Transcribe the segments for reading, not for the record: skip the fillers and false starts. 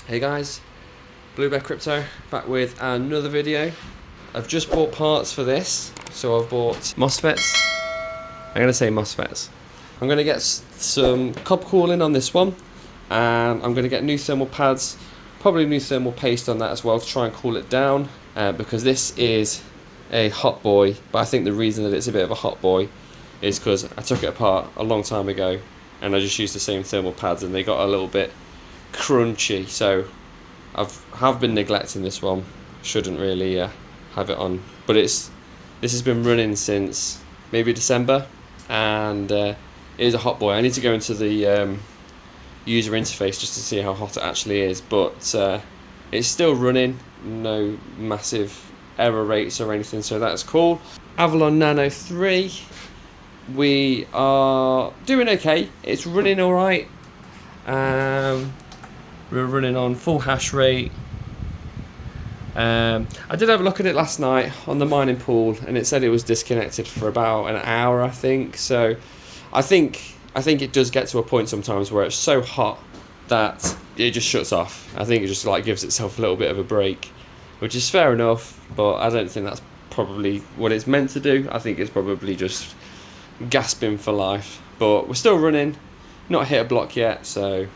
Hey guys, Blue Bear Crypto back with another video. I've just bought parts for this, so I've bought MOSFETs. I'm going to say MOSFETs. I'm going to get some copper cooling on this one, and I'm going to get new thermal pads, probably new thermal paste on that as well to try and cool it down, because this is a hot boy. But I think the reason that it's a bit of a hot boy is because I took it apart a long time ago and I just used the same thermal pads and they got a little bit crunchy, so have been neglecting this one. Shouldn't really have it on, but this has been running since maybe December, and it is a hot boy. I need to go into the user interface just to see how hot it actually is, but it's still running, no massive error rates or anything, so that's cool. Avalon Nano 3, we are doing okay. It's running all right. We're running on full hash rate. I did have a look at it last night on the mining pool, and it said it was disconnected for about an hour, I think. So I think it does get to a point sometimes where it's so hot that it just shuts off. I think it just like gives itself a little bit of a break, which is fair enough, but I don't think that's probably what it's meant to do. I think it's probably just gasping for life, but we're still running, not hit a block yet, so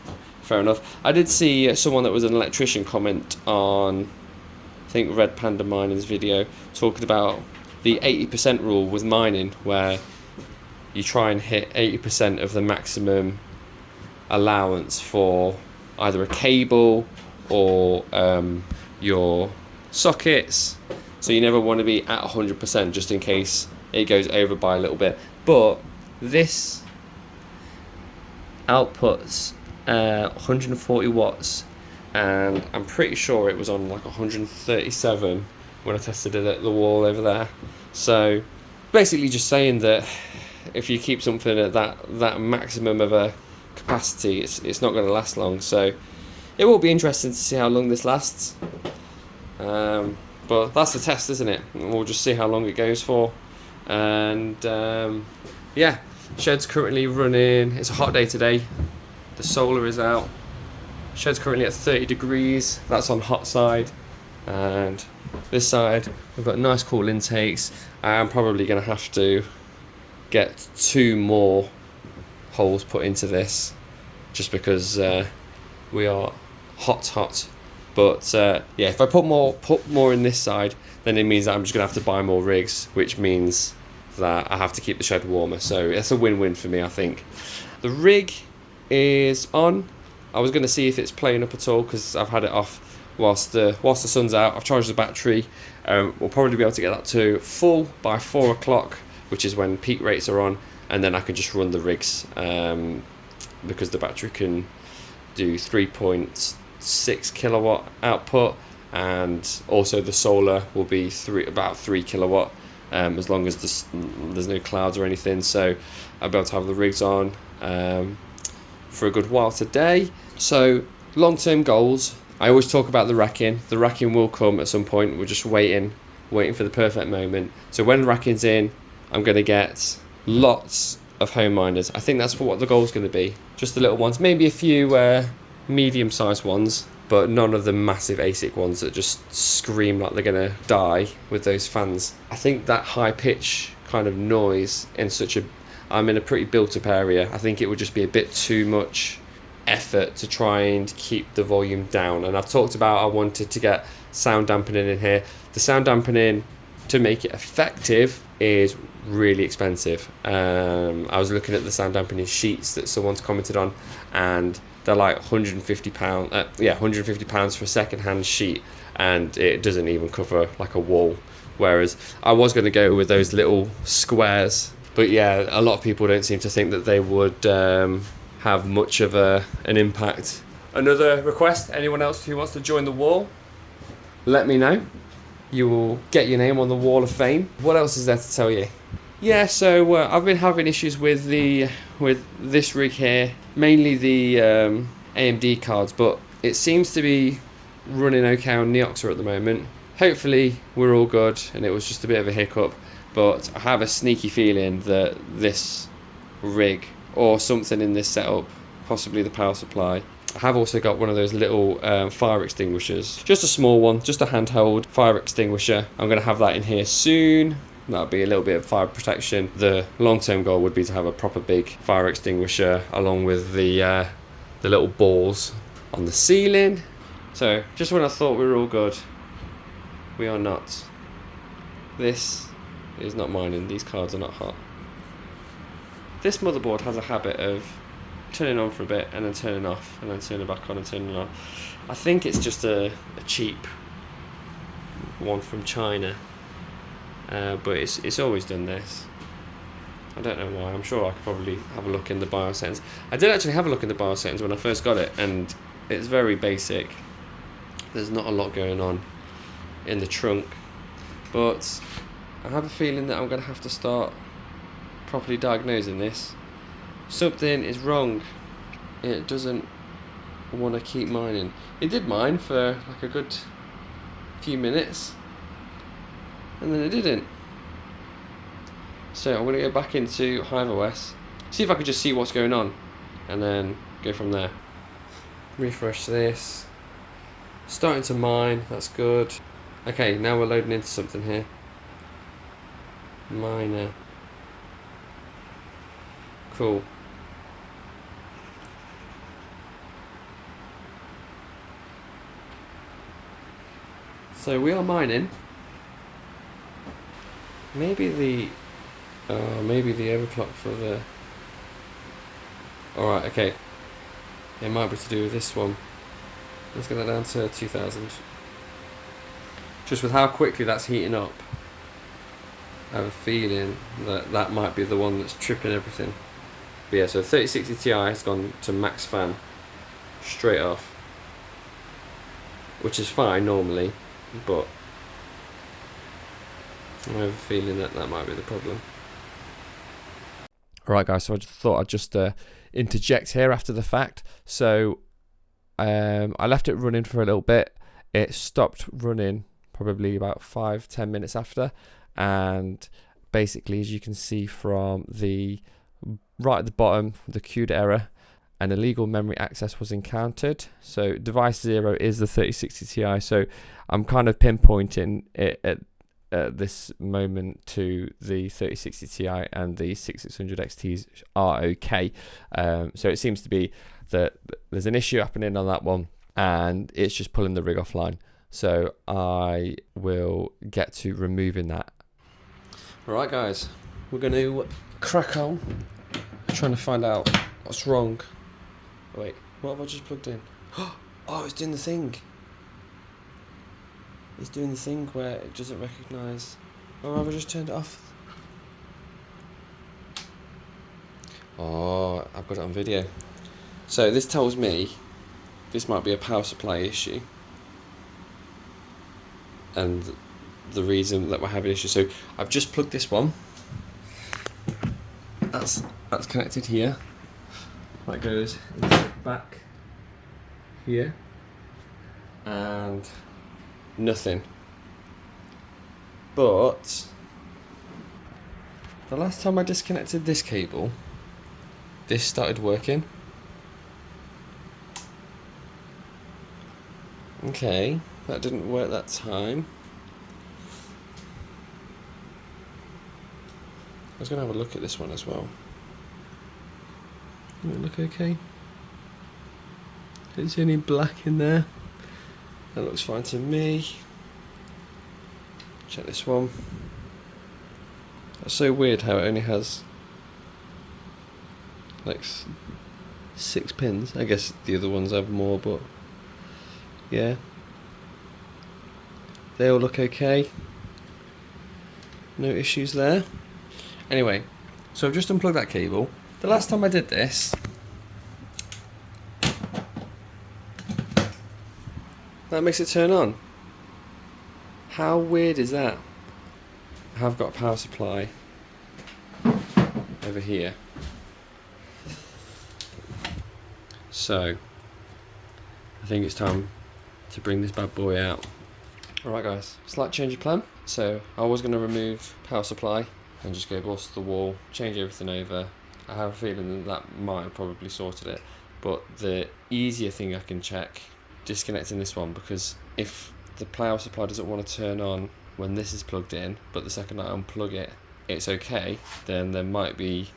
fair enough. I did see someone that was an electrician comment on, I think, Red Panda Mining's video, talking about the 80% rule with mining, where you try and hit 80% of the maximum allowance for either a cable or your sockets. So you never want to be at 100% just in case it goes over by a little bit. But this outputs 140 watts, and I'm pretty sure it was on like 137 when I tested it at the wall over there. So basically just saying that if you keep something at that maximum of a capacity, it's not going to last long. So it will be interesting to see how long this lasts, but that's the test, isn't it? We'll just see how long it goes for. And yeah, shed's currently running. It's a hot day today. The solar is out. Shed's currently at 30 degrees. That's on hot side. And this side, we've got nice cool intakes. I'm probably going to have to get 2 more holes put into this, just because we are hot. But yeah, if I put more in this side, then it means that I'm just going to have to buy more rigs, which means that I have to keep the shed warmer. So it's a win-win for me, I think. The rig is on. I was going to see if it's playing up at all, because I've had it off whilst the sun's out. I've charged the battery. We'll probably be able to get that to full by 4 o'clock, which is when peak rates are on, and then I can just run the rigs, because the battery can do 3.6 kilowatt output, and also the solar will be about 3 kilowatt, as long as there's no clouds or anything. So I'll be able to have the rigs on for a good while today. So long-term goals, I always talk about the racking. The racking will come at some point. We're just waiting for the perfect moment. So when racking's in, I'm going to get lots of home miners. I think that's what the goal's going to be. Just the little ones, maybe a few medium-sized ones, but none of the massive ASIC ones that just scream like they're going to die with those fans. I think that high pitch kind of noise I'm in a pretty built-up area. I think it would just be a bit too much effort to try and keep the volume down. And I've talked about I wanted to get sound dampening in here. The sound dampening, to make it effective, is really expensive. I was looking at the sound dampening sheets that someone's commented on, and they're like £150. £150 for a second-hand sheet, and it doesn't even cover like a wall. Whereas I was going to go with those little squares. But yeah, a lot of people don't seem to think that they would have much of an impact. Another request, anyone else who wants to join the wall, let me know. You will get your name on the wall of fame. What else is there to tell you? Yeah, so I've been having issues with this rig here, mainly the AMD cards, but it seems to be running okay on Neoxa at the moment. Hopefully we're all good and it was just a bit of a hiccup. But I have a sneaky feeling that this rig or something in this setup possibly the power supply. I have also got one of those little fire extinguishers, just a small one, just a handheld fire extinguisher. I'm going to have that in here soon. That'll be a little bit of fire protection. The long-term goal would be to have a proper big fire extinguisher along with the little balls on the ceiling. So just when I thought we were all good, we are not. This is not mining. These cards are not hot. This motherboard has a habit of turning on for a bit and then turning off and then turning back on and turning on. I think it's just a cheap one from China, but it's always done this. I don't know why. I'm sure I could probably have a look in the BIOS settings. I did actually have a look in the BIOS settings when I first got it, and it's very basic. There's not a lot going on in the trunk, but I have a feeling that I'm going to have to start properly diagnosing this. Something is wrong. It doesn't want to keep mining. It did mine for like a good few minutes, and then it didn't. So I'm going to go back into Hive OS, see if I can just see what's going on, and then go from there. Refresh this. Starting to mine, that's good. Okay, now we're loading into something here. Miner. Cool. So we are mining. Maybe the overclock for the... Alright, okay. It might be to do with this one. Let's get that down to 2000. Just with how quickly that's heating up, I have a feeling that that might be the one that's tripping everything. But yeah, so 3060 Ti has gone to max fan straight off, which is fine normally, but I have a feeling that that might be the problem. Alright guys, so I just thought I'd just interject here after the fact. So I left it running for a little bit. It stopped running probably about 5-10 minutes after, and basically, as you can see from the right at the bottom, the queued error, an illegal memory access was encountered. So device 0 is the 3060 Ti, so I'm kind of pinpointing it at this moment to the 3060 Ti, and the 6600 XTs are okay. So it seems to be that there's an issue happening on that one, and it's just pulling the rig offline. So I will get to removing that. Alright guys, we're going to crack on trying to find out what's wrong. Wait, what have I just plugged in? Oh, it's doing the thing. It's doing the thing where it doesn't recognise. Or have I just turned it off? Oh, I've got it on video. So this tells me this might be a power supply issue, and the reason that we're having issues. So I've just plugged this one. That's connected here. That goes into the back here, and nothing. But the last time I disconnected this cable, this started working. Okay, that didn't work that time. I was going to have a look at this one as well. Does it look okay? Don't see any black in there. That looks fine to me. Check this one. That's so weird how it only has like 6 pins. I guess the other ones have more, but yeah. They all look okay. No issues there. Anyway, so I've just unplugged that cable. The last time I did this, that makes it turn on. How weird is that? I have got a power supply over here. So I think it's time to bring this bad boy out. Alright guys, slight change of plan. So I was going to remove power supply and just go balls to the wall, change everything over. I have a feeling that might have probably sorted it, But the easier thing I can check, disconnecting this one, because if the power supply doesn't want to turn on when this is plugged in, but the second I unplug it, it's okay, then there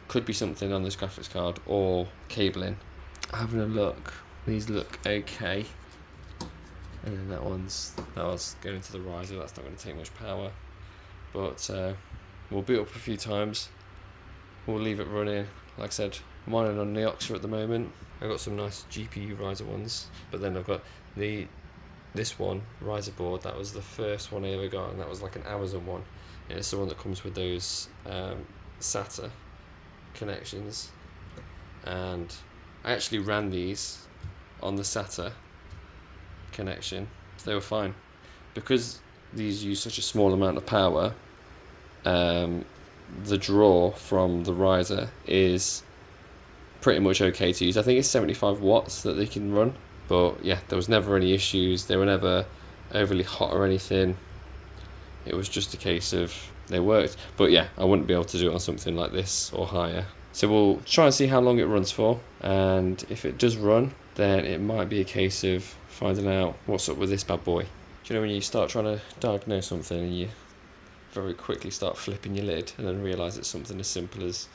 could be something on this graphics card or cabling. Having a look, these look okay. And then that one's going into the riser, that's not going to take much power. But we'll boot up a few times, we'll leave it running. Like I said, I'm mining on the Oxa at the moment. I've got some nice GPU riser ones, but then I've got this one riser board. That was the first one I ever got, and that was like an Amazon one. And it's the one that comes with those SATA connections. And I actually ran these on the SATA connection. They were fine. Because these use such a small amount of power, the draw from the riser is pretty much okay to use. I think it's 75 watts that they can run, but yeah, there was never any issues. They were never overly hot or anything. It was just a case of they worked. But yeah, I wouldn't be able to do it on something like this or higher. So we'll try and see how long it runs for, and if it does run, then it might be a case of finding out what's up with this bad boy. Do you know when you start trying to diagnose something and you very quickly start flipping your lid and then realise it's something as simple as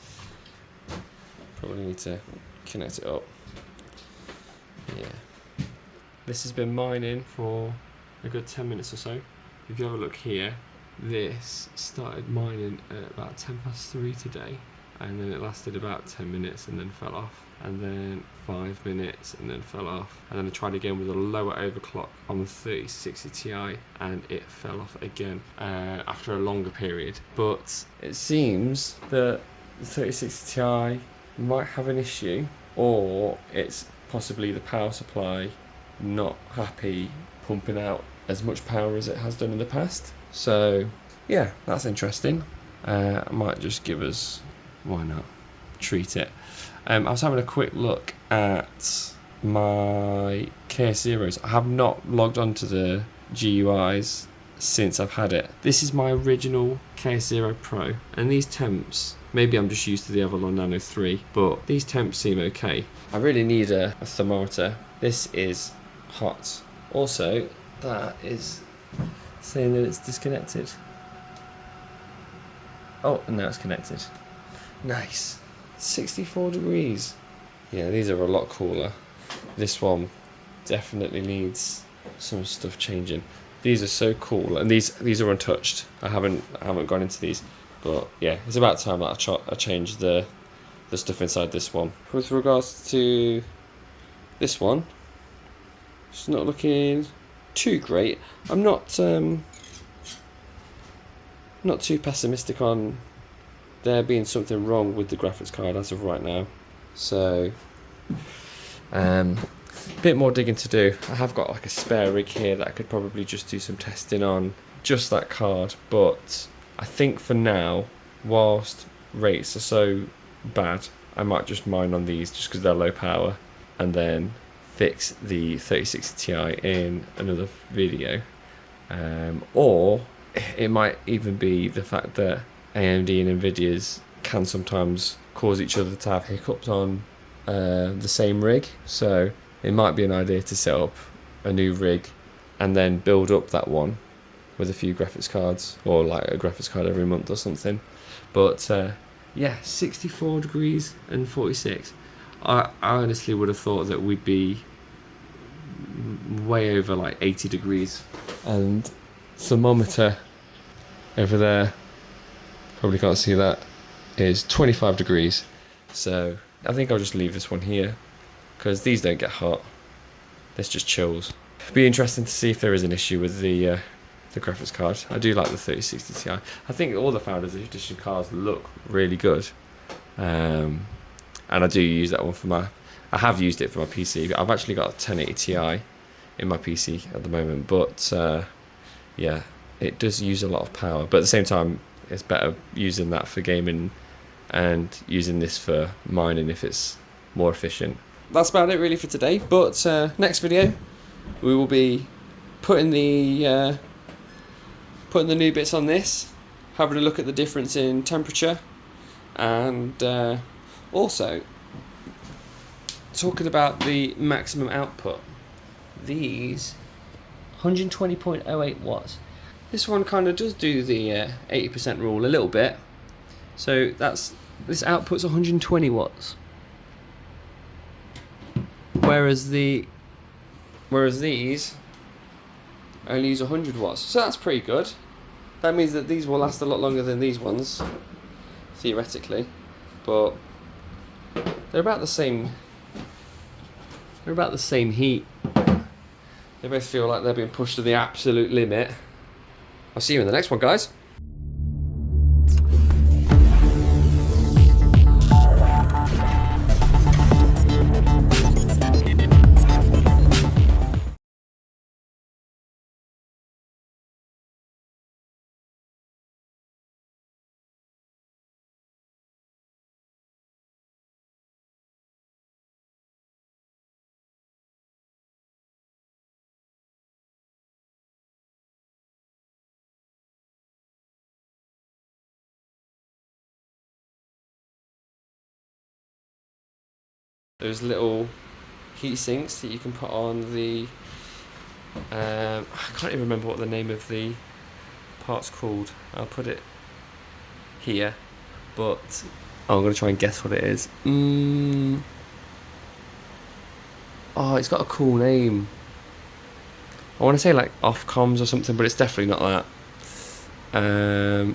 probably need to connect it up. Yeah. This has been mining for a good 10 minutes or so. If you have a look here, this started mining at about 3:10 today, and then it lasted about 10 minutes and then fell off, and then 5 minutes and then fell off, and then I tried again with a lower overclock on the 3060 Ti and it fell off again after a longer period. But it seems that the 3060 Ti might have an issue, or it's possibly the power supply not happy pumping out as much power as it has done in the past. So yeah, that's interesting. I might just give us, why not, treat it. I was having a quick look at my KS0s. I have not logged onto the GUIs since I've had it. This is my original KS0 Pro, and these temps, maybe I'm just used to the Avalon Nano 3, but these temps seem okay. I really need a thermometer. This is hot. Also, that is saying that it's disconnected. Oh, and now it's connected. Nice. 64 degrees. Yeah, these are a lot cooler. This one definitely needs some stuff changing. These are so cool, and these are untouched. I haven't gone into these, but yeah, it's about time that I change the stuff inside this one. With regards to this one, it's not looking too great. I'm not too pessimistic on there being something wrong with the graphics card as of right now. So a bit more digging to do. I have got like a spare rig here that I could probably just do some testing on just that card, but I think for now, whilst rates are so bad, I might just mine on these just because they're low power, and then fix the 3060 Ti in another video. Or it might even be the fact that AMD and Nvidia's can sometimes cause each other to have hiccups on the same rig. So it might be an idea to set up a new rig and then build up that one with a few graphics cards, or like a graphics card every month or something. But yeah, 64 degrees and 46. I honestly would have thought that we'd be way over like 80 degrees. And thermometer over there, probably can't see that, is 25 degrees. So I think I'll just leave this one here because these don't get hot. This just chills. Be interesting to see if there is an issue with the graphics card. I do like the 3060 Ti. I think all the Founders Edition cards look really good. And I do use that one for I have used it for my PC. I've actually got a 1080 Ti in my PC at the moment, but yeah, it does use a lot of power. But at the same time, it's better using that for gaming and using this for mining if it's more efficient. That's about it really for today, but next video we will be putting the new bits on this, having a look at the difference in temperature, and also talking about the maximum output, these 120.08 watts. This one kind of does do the 80% rule a little bit. So this output's 120 watts. Whereas these only use 100 watts. So that's pretty good. That means that these will last a lot longer than these ones, theoretically. But they're about the same. They're about the same heat. They both feel like they're being pushed to the absolute limit. I'll see you in the next one, guys. Those little heat sinks that you can put on the I can't even remember what the name of the part's called. I'll put it here, but I'm going to try and guess what it is. Oh, it's got a cool name. I want to say like Ofcoms or something, but it's definitely not that.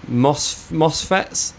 MOSFETs?